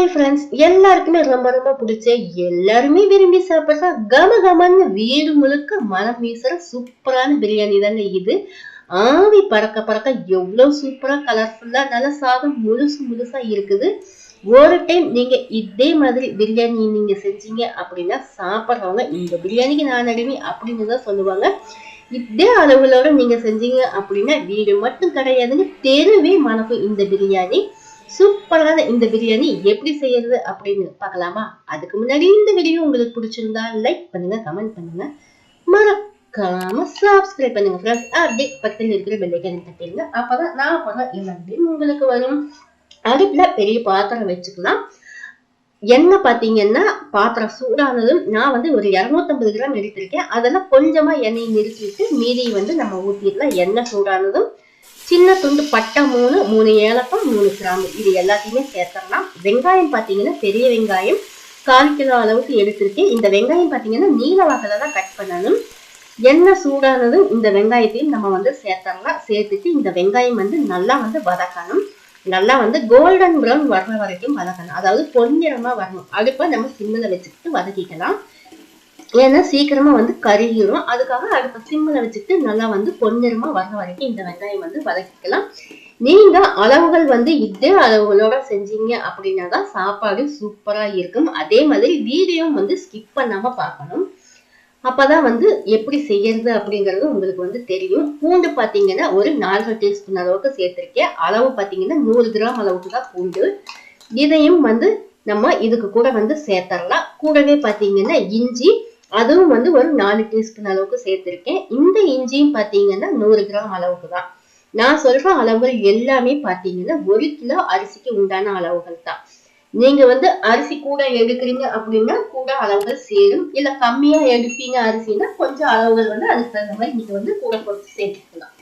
Hi friends, எல்லாருக்குமே ரொம்ப ரொம்ப பிடிச்ச எல்லாருமே விரும்பி சாப்பிட்ற கம கமன்னு வீடு முழுக்க மனம் வீசுற சூப்பரான பிரியாணி தாங்க இது. ஆவி பறக்க பறக்க எவ்வளவு சூப்பரா கலர்ஃபுல்லா நல்ல சாதம் முழுசு முழுசா இருக்குது. ஒரு டைம் நீங்க இதே மாதிரி பிரியாணி நீங்க செஞ்சீங்க அப்படின்னா சாப்பிட்றவங்க இந்த பிரியாணிக்கு நான் அடிமை அப்படின்னு தான் சொல்லுவாங்க. இதே அளவுகளோட நீங்க செஞ்சீங்க அப்படின்னா வீடு மட்டும் கிடையாதுன்னு தெருவே மணக்கும் இந்த பிரியாணி. சூப்பரான இந்த பிரியாணி எப்படி செய்யறது அப்படின்னு பார்க்கலாமா? அதுக்கு முன்னாடி இந்த வீடியோ உங்களுக்கு பிடிச்சிருந்தா லைக் பண்ணுங்க, கமெண்ட் பண்ணுங்க, மறக்காம சப்ஸ்கிரைப் பண்ணுங்க ஃப்ரெண்ட்ஸ். அப்படியே பக்கத்தில் இருக்கிற பெல் ஐகானை தட்டிடுங்க. அப்பதான் நான் போடுற எல்லா வீடியோவும் உங்களுக்கு வரும். அடுப்புல பெரிய பாத்திரம் வச்சுக்கலாம். எண்ணெய் பாத்தீங்கன்னா பாத்திரம் சூடானதும் நான் வந்து ஒரு 250 கிராம் எடுத்திருக்கேன். அதெல்லாம் கொஞ்சமா எண்ணெயை நிறுத்திட்டு மீதி வந்து நம்ம ஊத்திடலாம். எண்ணெய் சூடானதும் சின்ன துண்டு பட்டை 3 ஏலக்காய் 3 கிராம்பு இது எல்லாத்தையுமே சேர்த்துடலாம். வெங்காயம் பார்த்தீங்கன்னா பெரிய வெங்காயம் 1/4 கிலோ அளவுக்கு எடுத்திருக்கேன். இந்த வெங்காயம் பார்த்தீங்கன்னா நீல வாக்கில் தான் கட் பண்ணணும். எண்ணெய் சூடானதும் இந்த வெங்காயத்தையும் நம்ம வந்து சேர்த்துடலாம். சேர்த்துட்டு இந்த வெங்காயம் வந்து நல்லா வந்து வதக்கணும். நல்லா வந்து கோல்டன் ப்ரௌன் வர்ற வரைக்கும் வதக்கணும். அதாவது பொன்னிறமா வரணும். அடுப்பை நம்ம சிம்மில் வச்சுக்கிட்டு வதக்கிக்கலாம். ஏன்னா சீக்கிரமா வந்து கருகிரும். அதுக்காக அடுப்ப சிம்மில் வச்சுட்டு நல்லா வந்து பொன்னிறமா வர்ற வரைக்கும் இந்த வெங்காயம் வந்து வதக்கிக்கலாம். நீங்க அளவுகள் வந்து இதே அளவுகளோட செஞ்சீங்க அப்படின்னா தான் சாப்பாடு சூப்பரா இருக்கும். அதே மாதிரி வீடியோ வந்து ஸ்கிப் பண்ணாம பார்க்கணும். அப்பதான் வந்து எப்படி செய்யறது அப்படிங்கிறது உங்களுக்கு வந்து தெரியும். பூண்டு பாத்தீங்கன்னா ஒரு 4 டீஸ்பூன் அளவுக்கு சேர்த்திருக்கேன். அளவு பாத்தீங்கன்னா 100 கிராம் அளவுக்கு தான் பூண்டு. இதையும் வந்து நம்ம இதுக்கு கூட வந்து சேர்த்தரலாம். கூடவே பாத்தீங்கன்னா இஞ்சி, அதுவும் வந்து ஒரு 4 டீஸ்பூன் அளவுக்கு சேர்த்திருக்கேன். இந்த இஞ்சியும் பாத்தீங்கன்னா 100 கிராம் அளவுக்கு தான். நான் சொல்ற அளவுகள் எல்லாமே பாத்தீங்கன்னா 1 கிலோ அரிசிக்கு உண்டான அளவுகள் தான். நீங்க வந்து அரிசி கூட எடுக்கிறீங்க அப்படின்னா கூட அளவுகள் சேரும். இல்ல கம்மியா எடுப்பீங்க அரிசினா கொஞ்சம் அளவுகள் வந்து அதுக்கு தகுந்த மாதிரி நீங்க வந்து கூட போட்டு சேர்த்துக்கலாம்.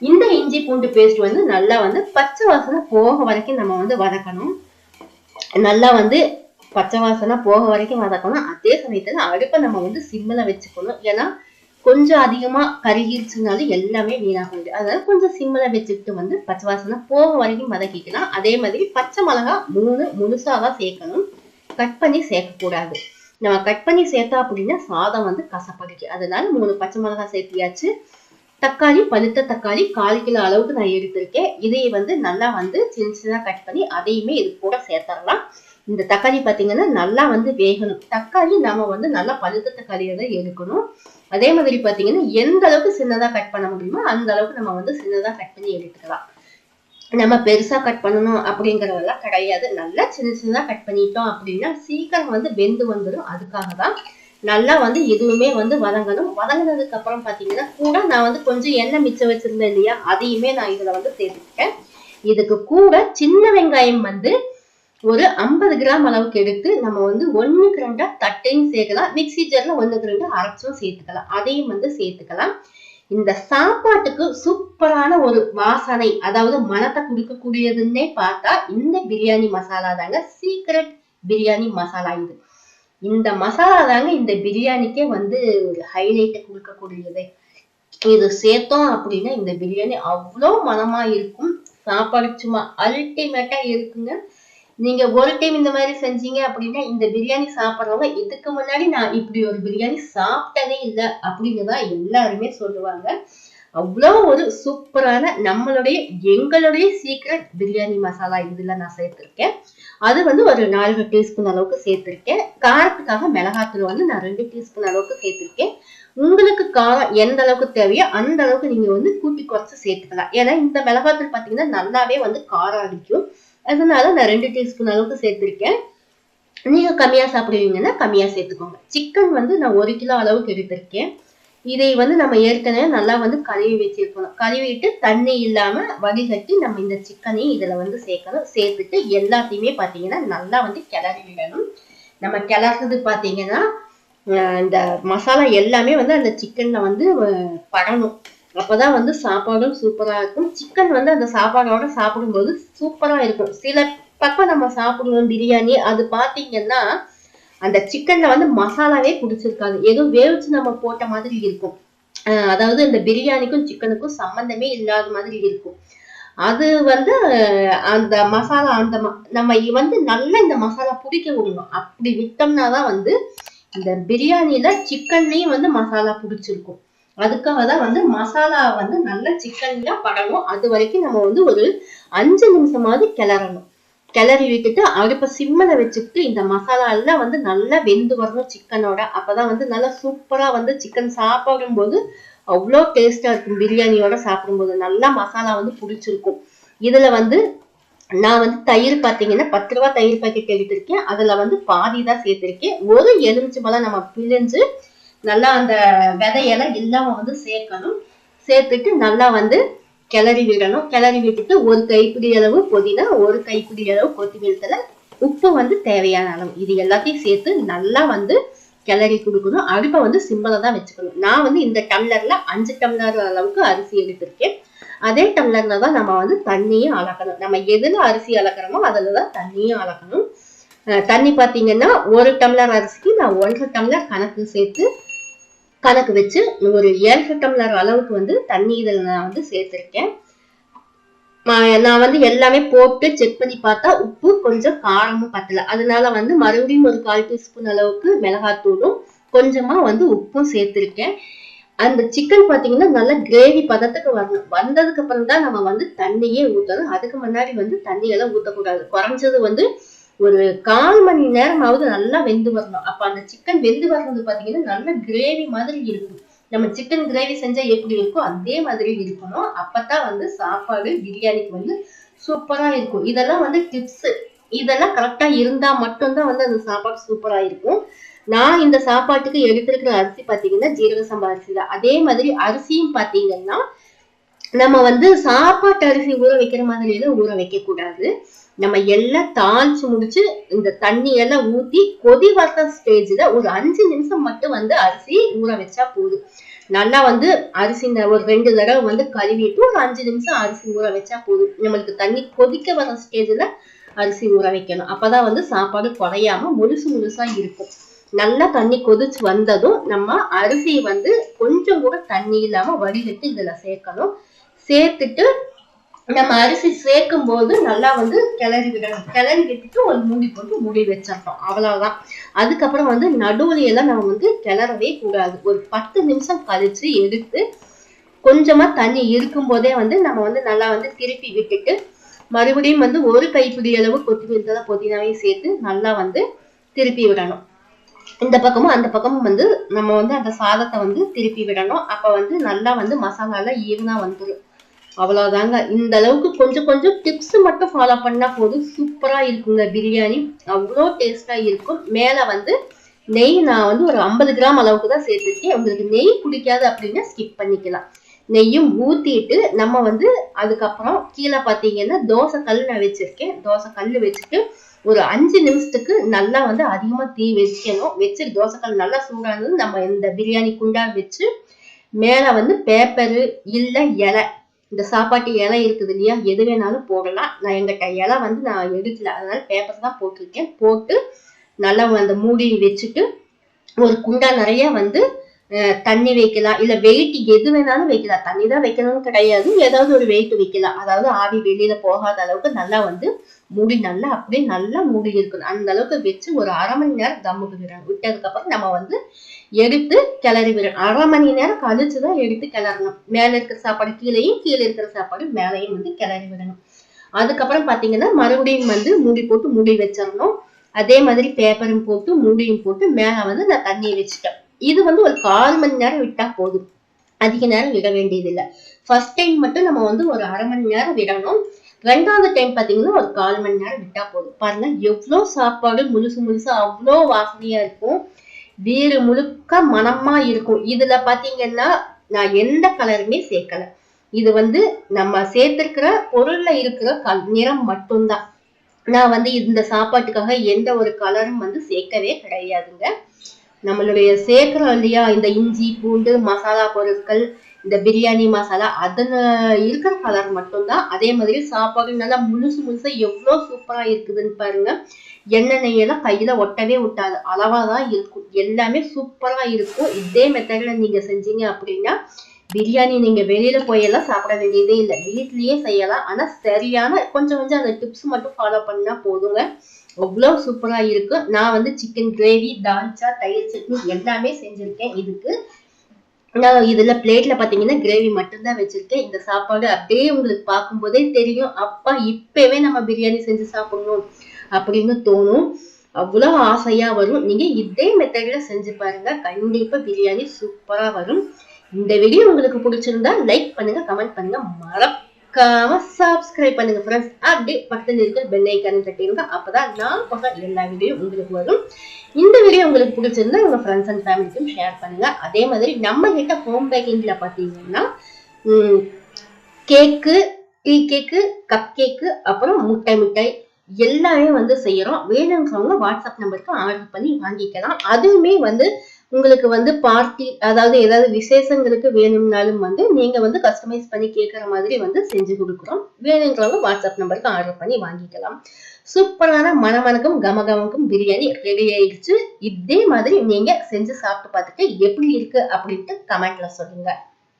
இந்த இஞ்சி பூண்டு பேஸ்ட் வந்து நல்லா வந்து பச்சை வாசனை போக வரைக்கும் நம்ம வந்து வதக்கணும். நல்லா வந்து பச்சை வாசனை போக வரைக்கும் வதக்கணும். அதே சமயத்துல அடுப்பை நம்ம வந்து சிம்மில் வச்சுக்கணும். ஏன்னா கொஞ்சம் அதிகமா கருகிடுச்சுனாலும் எல்லாமே வீணாக முடியும். அதனால கொஞ்சம் சிம்மில் வச்சுக்கிட்டு வந்து பச்சை வாசனை போக வரைக்கும் வதக்கிக்கலாம். அதே மாதிரி பச்சை மிளகா 3 முழுசாதான் சேர்க்கணும். கட் பண்ணி சேர்க்கக்கூடாது. நம்ம கட் பண்ணி சேர்த்தா அப்படின்னா சாதம் வந்து கசப்படிக்கு. அதனால 3 பச்சை மிளகா சேர்த்தியாச்சு. தக்காளி, பழுத்த தக்காளி 1/4 கிலோ அளவுக்கு நான் எடுத்திருக்கேன். இதை வந்து நல்லா வந்து சின்ன சின்னதா கட் பண்ணி அதையுமே இது கூட சேர்த்தரலாம். இந்த தக்காளி பாத்தீங்கன்னா நல்லா வந்து வேகணும். தக்காளி நம்ம வந்து நல்லா பழுத்த தக்காளியை தான் எடுக்கணும். அதே மாதிரி பாத்தீங்கன்னா எந்த அளவுக்கு சின்னதா கட் பண்ண முடியுமோ அந்த அளவுக்கு நம்ம வந்து சின்னதா கட் பண்ணி எடுத்துக்கலாம். நம்ம பெருசா கட் பண்ணணும் அப்படிங்கறதெல்லாம் கிடையாது. நல்லா சின்ன சின்னதா கட் பண்ணிட்டோம் அப்படின்னா சீக்கிரம் வந்து வெந்து வந்துடும். அதுக்காக தான் நல்லா வந்து எதுவுமே வந்து வதங்கணும். வதங்கினதுக்கு அப்புறம் பாத்தீங்கன்னா கூட நான் வந்து கொஞ்சம் எண்ணெய் மிச்சம் வச்சிருந்தேன் இல்லையா, அதையுமே நான் இதுல வந்து சேர்த்துக்கிட்டேன். இதுக்கு கூட சின்ன வெங்காயம் வந்து ஒரு 50 கிராம் அளவுக்கு எடுத்து நம்ம வந்து 1க்கு 2 தட்டையும் சேர்க்கலாம். மிக்சி ஜார்ல 1க்கு 2 அரைச்சும் சேர்த்துக்கலாம். அதையும் வந்து சேர்த்துக்கலாம். இந்த சாப்பாட்டுக்கு சூப்பரான ஒரு வாசனை, அதாவது மனத்தை கொடுக்கக்கூடியதுன்னே பார்த்தா இந்த பிரியாணி மசாலா தாங்க. சீக்ரெட் பிரியாணி மசாலா இது. இந்த மசாலா தாங்க இந்த பிரியாணிக்கே வந்து ஒரு ஹைலைட்டை கொடுக்கக்கூடியது. இது சேர்த்தோம் அப்படின்னா இந்த பிரியாணி அவ்வளோ மனமா இருக்கும். சாப்பாடு சும்மா அல்டிமேட்டா இருக்குங்க. நீங்க ஒரு டைம் இந்த மாதிரி செஞ்சீங்க அப்படின்னா இந்த பிரியாணி சாப்பிட்றவங்க இதுக்கு முன்னாடி நான் இப்படி ஒரு பிரியாணி சாப்பிட்டதே இல்லை அப்படின்னு தான் எல்லாருமே சொல்லுவாங்க. அவ்வளோ ஒரு சூப்பரான எங்களுடைய சீக்ரெட் பிரியாணி மசாலா இதுல நான் சேர்த்திருக்கேன். அது வந்து ஒரு 4 டீஸ்பூன் அளவுக்கு சேர்த்திருக்கேன். காரத்துக்காக மிளகாத்தூள் வந்து நான் 2 டீஸ்பூன் அளவுக்கு சேர்த்திருக்கேன். உங்களுக்கு காரம் எந்த அளவுக்கு தேவையோ அந்த அளவுக்கு நீங்க வந்து கூட்டி குறைச்சு சேர்த்துக்கலாம். ஏன்னா இந்த மிளகாத்தூள் பாத்தீங்கன்னா நல்லாவே வந்து காரம் அடிக்கும். அதனால நான் 2 டீஸ்பூன் அளவுக்கு சேர்த்திருக்கேன். நீங்க கம்மியா சாப்பிடுவீங்கன்னா கம்மியா சேர்த்துக்கோங்க. சிக்கன் வந்து நான் 1 கிலோ அளவுக்கு எடுத்திருக்கேன். இதை வந்து நம்ம ஏற்கனவே நல்லா வந்து கழுவி வச்சிருக்கணும். கழுவிட்டு தண்ணி இல்லாம வடிகட்டி நம்ம இந்த சிக்கனையும் இதுல வந்து சேர்க்கணும். சேர்த்துட்டு எல்லாத்தையுமே பாத்தீங்கன்னா நல்லா வந்து கிளறி விடணும். நம்ம கிளறது பாத்தீங்கன்னா இந்த மசாலா எல்லாமே வந்து அந்த சிக்கன்ல வந்து படணும். அப்பதான் வந்து சாப்பாடும் சூப்பரா இருக்கும். சிக்கன் வந்து அந்த சாப்பாடோட சாப்பிடும்போது சூப்பரா இருக்கும். சில பக்கம் நம்ம சாப்பிடுவோம் பிரியாணி, அது பாத்தீங்கன்னா அந்த சிக்கன்ல வந்து மசாலாவே பிடிச்சிருக்காது. ஏதோ வேவிச்சு நம்ம போட்ட மாதிரி இருக்கும். அதாவது இந்த பிரியாணிக்கும் சிக்கனுக்கும் சம்பந்தமே இல்லாத மாதிரி இருக்கும். அது வந்து அந்த மசாலா நம்ம வந்து நல்லா இந்த மசாலா பிடிக்க விடணும். அப்படி விட்டோம்னா தான் வந்து இந்த பிரியாணில சிக்கன்லயும் வந்து மசாலா பிடிச்சிருக்கும். அதுக்காக தான் வந்து மசாலா வந்து நல்லா சிக்கன்ல படணும். அது வரைக்கும் நம்ம வந்து ஒரு 5 நிமிஷமாவது கிளறணும். கிளறி விட்டுட்டு அடுப்ப சிம்மில வச்சுட்டு இந்த மசாலா எல்லாம் வந்து நல்லா வெந்து வரணும் சிக்கனோட. அப்பதான் வந்து நல்லா சூப்பரா வந்து சிக்கன் சாப்பிடும் போது அவ்வளோ டேஸ்டா இருக்கும். பிரியாணியோட சாப்பிடும்போது நல்லா மசாலா வந்து பிடிச்சிருக்கும். இதுல வந்து நான் வந்து தயிர் பாத்தீங்கன்னா 10 ரூபாய் தயிர் பாக்கெட் எடுத்திருக்கேன். அதுல வந்து பாதி தான் சேர்த்திருக்கேன். ஒரு எலுமிச்சம்பழம் நம்ம பிழிஞ்சு நல்லா அந்த விதையெல்லாம் இல்லாம வந்து சேர்க்கணும். சேர்த்துட்டு நல்லா வந்து கிளறி விடணும். கிளறி விட்டுட்டு ஒரு கைப்பிடி அளவு புதினா, ஒரு கைப்பிடி அளவு கொத்தமல்லி தழை, உப்பு வந்து தேவையான அளவு. இது எல்லாத்தையும் சேர்த்து நல்லா வந்து கிளறி கொடுக்கணும். அடுப்பை வந்து சிம்பிளா தான் வச்சுக்கணும். நான் வந்து இந்த டம்ளர்ல 5 டம்ளர் அளவுக்கு அரிசி எடுத்திருக்கேன். அதே டம்ளர்ல தான் நம்ம வந்து தண்ணியும் அளக்கணும். நம்ம எதுல அரிசி அளக்கிறோமோ அதுலதான் தண்ணியும் அளக்கணும். தண்ணி பாத்தீங்கன்னா ஒரு டம்ளர் அரிசிக்கு நான் 1.5 டம்ளர் கணக்கு வச்சு ஒரு 7 டம்ளர் அளவுக்கு வந்து தண்ணி இதில் நான் வந்து சேர்த்திருக்கேன். நான் வந்து எல்லாமே போட்டு செக் பண்ணி பார்த்தா உப்பு கொஞ்சம் காரமும் பத்தல. அதனால வந்து மறுபடியும் ஒரு 1/4 டீஸ்பூன் அளவுக்கு மிளகாத்தூளும் கொஞ்சமா வந்து உப்பும் சேர்த்திருக்கேன். அந்த சிக்கன் பாத்தீங்கன்னா நல்லா கிரேவி பதத்துக்கு வரணும். வந்ததுக்கு அப்புறம் தான் நம்ம வந்து தண்ணியே ஊத்தணும். அதுக்கு முன்னாடி வந்து தண்ணி எல்லாம் ஊத்தக்கூடாது. குறைஞ்சது வந்து ஒரு 1/4 மணி நேரமாவது நல்லா வெந்து வரணும். அப்ப அந்த சிக்கன் வெந்து வர்றது பாத்தீங்கன்னா நல்ல கிரேவி மாதிரி இருக்கும். நம்ம சிக்கன் கிரேவி செஞ்சா எப்படி இருக்கும் அதே மாதிரி இருக்கணும். அப்பதான் வந்து சாப்பாடு பிரியாணிக்கு வந்து சூப்பரா இருக்கும். இதெல்லாம் வந்து டிப்ஸ். இதெல்லாம் கரெக்டா இருந்தா மட்டும்தான் வந்து அந்த சாப்பாடு சூப்பரா இருக்கும். நான் இந்த சாப்பாட்டுக்கு எடுத்திருக்கிற அரிசி பாத்தீங்கன்னா ஜீரக சம்பா அரிசி தான். அதே மாதிரி அரிசியும் பாத்தீங்கன்னா நம்ம வந்து சாப்பாட்டு அரிசி ஊற வைக்கிற மாதிரி எல்லாம் ஊற வைக்க கூடாது. நம்ம எல்லாம் தாளிச்சு முடிச்சு இந்த தண்ணி எல்லாம் ஊத்தி கொதி வர்ற ஸ்டேஜ்ல ஒரு 5 நிமிஷம் மட்டும் வந்து அரிசி ஊற வச்சா போதும். நல்லா வந்து அரிசி ஒரு 2 தடவை வந்து கழுவிட்டு ஒரு 5 நிமிஷம் அரிசி ஊற வச்சா போதும். நம்மளுக்கு தண்ணி கொதிக்க வர ஸ்டேஜ்ல அரிசி ஊற வைக்கணும். அப்பதான் வந்து சாப்பாடு குறையாம முழுசா இருக்கும். நல்லா தண்ணி கொதிச்சு வந்ததும் நம்ம அரிசியை வந்து கொஞ்சம் கூட தண்ணி இல்லாம வடிகட்டி இதுல சேர்க்கணும். சேர்த்துட்டு நம்ம அரிசி சேர்க்கும் போது நல்லா வந்து கிளறி விடணும். கிளறி விட்டுட்டு ஒரு மூடி போட்டு மூடி வச்சிடணும். அவ்வளவுதான். அதுக்கப்புறம் வந்து நடுவுல எல்லாம் நம்ம வந்து கிளறவே கூடாது. ஒரு 10 நிமிஷம் கழிச்சு எடுத்து கொஞ்சமா தண்ணி இருக்கும் போதே வந்து நம்ம வந்து நல்லா வந்து திருப்பி விட்டுட்டு மறுபடியும் வந்து ஒரு கைப்பிடி அளவு கொத்தமல்லி தழை புதினாவையும் சேர்த்து நல்லா வந்து திருப்பி விடணும். இந்த பக்கமும் அந்த பக்கமும் வந்து நம்ம வந்து அந்த சாதத்தை வந்து திருப்பி விடணும். அப்ப வந்து நல்லா வந்து மசாலா எல்லாம் ஈவனா வந்துடும். அவ்வளவுதாங்க. இந்த அளவுக்கு கொஞ்சம் கொஞ்சம் டிப்ஸ் மட்டும் ஃபாலோ பண்ணா போதும். சூப்பரா இருக்குங்க பிரியாணி. அவ்வளோ டேஸ்டா இருக்கும். மேல வந்து நெய் நான் வந்து ஒரு 50 கிராம் அளவுக்கு தான் சேர்த்துருக்கேன். உங்களுக்கு நெய் பிடிக்காது அப்படின்னா ஸ்கிப் பண்ணிக்கலாம். நெய்யும் ஊத்திட்டு நம்ம வந்து அதுக்கப்புறம் கீழே பாத்தீங்கன்னா தோசை கல் நான் வச்சிருக்கேன். தோசை கல் வச்சுட்டு ஒரு 5 நிமிஷத்துக்கு நல்லா வந்து அதிகமா தீ வைக்கணும். வச்சு தோசை கல் நல்லா சூடானது நம்ம இந்த பிரியாணி குண்டா வச்சு மேல வந்து பேப்பரு இல்ல இலை, இந்த சாப்பாட்டு இலை இருக்குது இல்லையா, எது வேணாலும் போடலாம். நான் எங்கிட்ட இலை வந்து நான் எடுக்கல, அதனால பேப்பர் தான் போட்டிருக்கேன். போட்டு நல்லா அந்த மூடி வச்சுட்டு ஒரு குண்டா நிறைய வந்து தண்ணி வைக்கலாம். இல்ல வெயிட் எது வேணாலும் வைக்கலாம். தண்ணி தான் வைக்கணும்னு கிடையாது. ஏதாவது ஒரு வெயிட் வைக்கலாம். அதாவது ஆவி வெளியில போகாத அளவுக்கு நல்லா வந்து மூடி நல்லா அப்படியே நல்லா மூடி இருக்கணும். அந்த அளவுக்கு வச்சு ஒரு 1/2 மணி நேரம் தம்முக்கு விடணும். விட்டதுக்கு அப்புறம் நம்ம வந்து எடுத்து கிளறி விடணும். 1/2 மணி நேரம் கழிச்சுதான் எடுத்து கிளறணும். மேல இருக்கிற சாப்பாடு கீழேயும், கீழே இருக்கிற சாப்பாடு மேலையும் வந்து கிளறி விடணும். அதுக்கப்புறம் பாத்தீங்கன்னா மறுபடியும் வந்து மூடி போட்டு மூடி வச்சிடணும். அதே மாதிரி பேப்பரும் போட்டு மூடியும் போட்டு மேல வந்து நான் தண்ணியை வச்சுட்டேன். இது வந்து ஒரு 1/4 மணி நேரம் விட்டா போதும். அதிக நேரம் விட வேண்டியது இல்லை. ஃபர்ஸ்ட் டைம் மட்டும் நம்ம வந்து ஒரு 1/2 மணி நேரம் விடணும். 2வது டைம் பாத்தீங்கன்னா ஒரு 1/4 மணி நேரம் விட்டா போதும். பாருங்க எவ்வளவு சாப்பாடு முழுசா அவ்வளோ வாசனையா இருக்கும். வீடு முழுக்க மனமா இருக்கும். இதுல பாத்தீங்கன்னா நான் எந்த கலருமே சேர்க்கல. இது வந்து நம்ம சேர்த்திருக்கிற பொருள்ல இருக்கிற நிறம் மட்டும்தான். நான் வந்து இந்த சாப்பாட்டுக்காக எந்த ஒரு கலரும் வந்து சேர்க்கவே கிடையாதுங்க. நம்மளுடைய சேர்க்கிறோம் இல்லையா இந்த இஞ்சி பூண்டு மசாலா பொருட்கள், இந்த பிரியாணி மசாலா அதுல இருக்கிற கலர் மட்டும்தான். அதே மாதிரி சாப்பாடு நல்லா முழுசா எவ்வளவு சூப்பரா இருக்குதுன்னு பாருங்க. எண்ணெய் நெய்யெல்லாம் கையில ஒட்டவே ஒட்டாது. அளவாதான் இருக்கும். எல்லாமே சூப்பரா இருக்கும். இதே மெத்தட்ல நீங்க செஞ்சீங்க அப்படின்னா பிரியாணி நீங்க வெளியில போயெல்லாம் சாப்பிட வேண்டியதே இல்லை, வீட்லயே செய்யலாம். ஆனா சரியான கொஞ்சம் கொஞ்சம் அந்த டிப்ஸ் மட்டும் ஃபாலோ பண்ணா போதுங்க, அவ்வளவு சூப்பரா இருக்கு. நான் வந்து சிக்கன் கிரேவி, தால்ச்சா, தயிர் சட்னி எல்லாமே செஞ்சிருக்கேன். இதுக்கு நான் இதுல பிளேட்ல பாத்தீங்கன்னா கிரேவி மட்டும்தான் வச்சிருக்கேன். இந்த சாப்பாடு அப்படியே உங்களுக்கு பார்க்கும்போதே தெரியும், அப்பா இப்பவே நம்ம பிரியாணி செஞ்சு சாப்பிடணும் அப்படின்னு தோணும். அவ்வளவு ஆசையா வரும். நீங்க இதே மெத்தட்ல செஞ்சு பாருங்க, கண்டிப்பா பிரியாணி சூப்பரா வரும். இந்த வீடியோ உங்களுக்கு பிடிச்சிருந்தா லைக் பண்ணுங்க, கமெண்ட் பண்ணுங்க, மறக்காம சப்ஸ்கிரைப் பண்ணுங்க ஃப்ரெண்ட்ஸ். அப்படியே பக்கத்துல இருக்கிற பெல் ஐக்கான் தட்டிடுங்க, அப்பதான் நான் போடுற எல்லா வீடியோ உங்களுக்கு வரும். இந்த வீடியோ உங்களுக்கு பிடிச்சிருந்தா உங்க ஃப்ரெண்ட்ஸ் அண்ட் ஃபேமிலிக்கும் ஷேர் பண்ணுங்க. அதே மாதிரி நம்ம கிட்ட ஹோம் பேக்கிங்ல பாத்தீங்கன்னா கேக்கு, டீ கேக்கு, கப் கேக்கு, அப்புறம் முட்டை மிட்டாய் எல்லாமே வந்து செய்யறோம். வேணும்ன்றவங்க வாட்ஸ்அப் நம்பருக்கு ஆர்டர் பண்ணி வாங்கிக்கலாம். அதுவுமே வந்து உங்களுக்கு வந்து பார்ட்டி, அதாவது ஏதாவது விசேஷங்களுக்கு வேணும்னாலும் வந்து நீங்க வந்து கஸ்டமைஸ் பண்ணி கேட்கற மாதிரி வந்து செஞ்சு கொடுக்குறோம். வேணும்ன்றவங்க வாட்ஸ்அப் நம்பருக்கு ஆர்டர் பண்ணி வாங்கிக்கலாம். சூப்பரான மணமணக்கும் கமகமக்கும் பிரியாணி ரெடி ஆயிடுச்சு. இதே மாதிரி நீங்க செஞ்சு சாப்பிட்டு பார்த்துட்டு எப்படி இருக்கு அப்படின்ட்டு கமெண்ட்ல சொல்லுங்க.